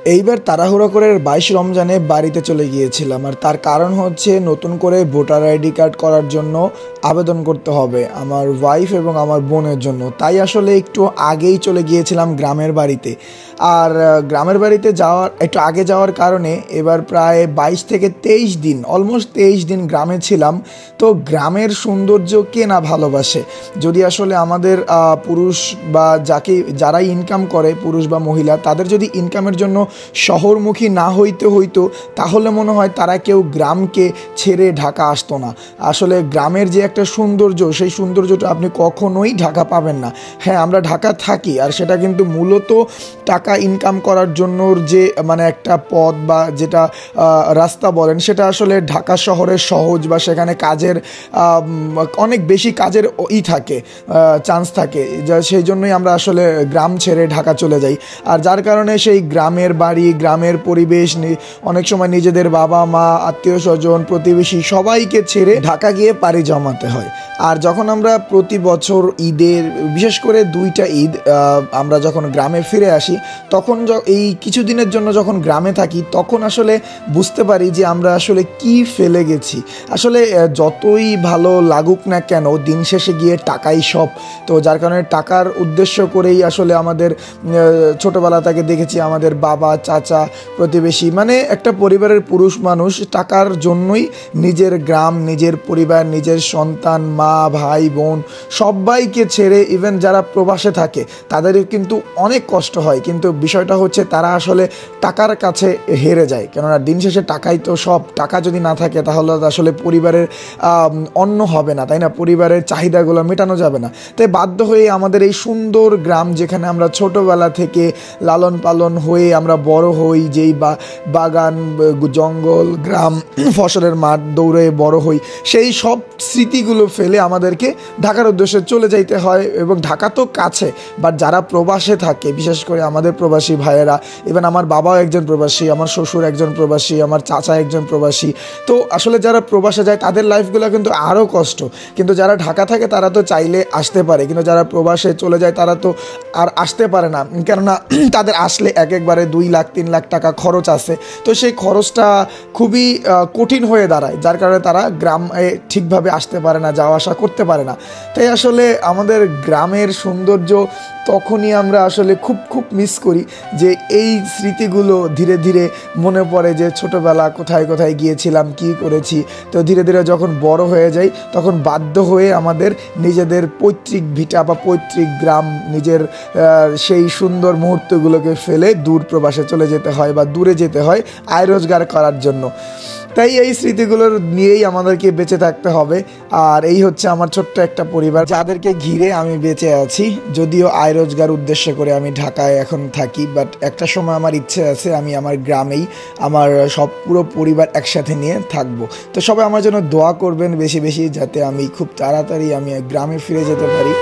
এইবার তাড়াহুড়ো করে 22 রমজানে বাড়িতে চলে গিয়েছিলাম, আর তার কারণ হচ্ছে নতুন করে ভোটার আইডি কার্ড করার জন্য আবেদন করতে হবে আমার ওয়াইফ এবং আমার বোনের জন্য। তাই আসলে একটু আগেই চলে গিয়েছিলাম গ্রামের বাড়িতে। আর গ্রামের বাড়িতে একটু আগে যাওয়ার কারণে এবার প্রায় 22 থেকে 23 দিন, অলমোস্ট 23 দিন গ্রামে ছিলাম। তো গ্রামের সৌন্দর্য কে না ভালোবাসে। যদি আসলে আমাদের পুরুষ বা যারাই ইনকাম করে, পুরুষ বা মহিলা, তাদের যদি ইনকামের জন্য শহরমুখী না হইতো তাহলে মনে হয় তারা কেউ গ্রামকে ছেড়ে ঢাকা আসতো না। আসলে গ্রামের যে একটা সৌন্দর্য, সেই সৌন্দর্যটা আপনি কখনোই ঢাকা পাবেন না। হ্যাঁ, আমরা ঢাকা থাকি, আর সেটা কিন্তু মূলত টাকা ইনকাম করার জন্য যে মানে একটা পথ বা যেটা রাস্তা বলেন, সেটা আসলে ঢাকা শহরের সহজ বা সেখানে কাজের অনেক বেশি কাজের থাকে, চান্স থাকে, সেই জন্যই আমরা আসলে গ্রাম ছেড়ে ঢাকা চলে যাই। আর যার কারণে সেই গ্রামের বাড়ি, গ্রামের পরিবেশ, অনেক সময় নিজেদের বাবা মা, আত্মীয় স্বজন, প্রতিবেশী সবাইকে ছেড়ে ঢাকা গিয়ে পাড়ি জমাতে হয়। আর যখন আমরা প্রতি বছর ঈদের, বিশেষ করে 2টা ঈদ আমরা যখন গ্রামে ফিরে আসি, তখন এই কিছুদিনের জন্য যখন গ্রামে থাকি, তখন আসলে বুঝতে পারি যে আমরা আসলে কি ফেলে গেছি। আসলে যতই ভালো লাগুক না কেন, দিন শেষে গিয়ে টাকাই সব। তো যার কারণে টাকার উদ্দেশ্য করেই আসলে আমাদের ছোটোবেলা থেকে দেখেছি আমাদের বাবা, চাচা, প্রতিবেশী, মানে একটা পরিবারের পুরুষ মানুষ টাকার জন্যই নিজের গ্রাম, নিজের পরিবার, নিজের সন্তান, মা, ভাই, বোন সবাইকে ছেড়ে, ইভেন যারা প্রবাসে থাকে তাদের কিন্তু অনেক কষ্ট হয়। কিন্তু বিষয়টা হচ্ছে তারা আসলে টাকার কাছে হেরে যায়, কেননা দিন শেষে টাকাই তো সব। টাকা যদি না থাকে তাহলে আসলে পরিবারের অন্ন হবে না, তাই না? পরিবারের চাহিদাগুলো মেটানো যাবে না। তাই বাধ্য হয়ে আমাদের এই সুন্দর গ্রাম, যেখানে আমরা ছোটোবেলা থেকে লালন পালন হয়ে আমরা বড় হই, যেই বাগান, জঙ্গল, গ্রাম, ফসলের মাঠ দৌড়ে বড় হই, সেই সব স্মৃতিগুলো ফেলে আমাদেরকে ঢাকার উদ্দেশ্যে চলে যাইতে হয়। এবং ঢাকা তো কাছে, বাট যারা প্রবাসে থাকে, বিশেষ করে আমাদের প্রবাসী ভাইয়েরা, ইভেন আমার বাবাও একজন প্রবাসী, আমার শ্বশুর একজন প্রবাসী, আমার চাচা একজন প্রবাসী। তো আসলে যারা প্রবাসে যায় তাদের লাইফগুলো কিন্তু আরও কষ্ট। কিন্তু যারা ঢাকা থাকে তারা তো চাইলে আসতে পারে, কিন্তু যারা প্রবাসে চলে যায় তারা তো আর আসতে পারে না, কেননা তাদের আসলে একবারে 2 লাখ 3 লাখ টাকা খরচ আছে। তো সেই খরচটা খুবই কঠিন হয়ে দাঁড়ায়, যার কারণে তারা গ্রামে ঠিকভাবে আসতে পারে না, যাওয়া আসা করতে পারে না। তাই আসলে আমাদের গ্রামের সৌন্দর্য তখনই আমরা আসলে খুব মিস করি, যে এই স্মৃতিগুলো ধীরে ধীরে মনে পড়ে, যে ছোটোবেলা কোথায় কোথায় গিয়েছিলাম, কি করেছি। তো ধীরে ধীরে যখন বড় হয়ে যাই, তখন বাধ্য হয়ে আমাদের নিজেদের পৈতৃক ভিটা বা পৈতৃক গ্রাম, নিজের সেই সুন্দর মুহূর্তগুলোকে ফেলে দূর প্রবাসে চলে যেতে হয় বা দূরে যেতে হয় আয় রোজগার করার জন্য। তাই এই স্মৃতিগুলোর নিয়েই আমাদেরকে বেঁচে থাকতে হবে। আর এই হচ্ছে আমার ছোট্ট একটা পরিবার, যাদেরকে ঘিরে আমি বেঁচে আছি। যদিও আয় রোজগার উদ্দেশ্য করে আমি ঢাকায় এখন থাকি, বাট একটা সময় আমার ইচ্ছে আছে আমি আমার গ্রামেই আমার পুরো পরিবার একসাথে নিয়ে থাকবো। তো সবাই আমার জন্য দোয়া করবেন বেশি বেশি, যাতে আমি খুব তাড়াতাড়ি আমি গ্রামে ফিরে যেতে পারি।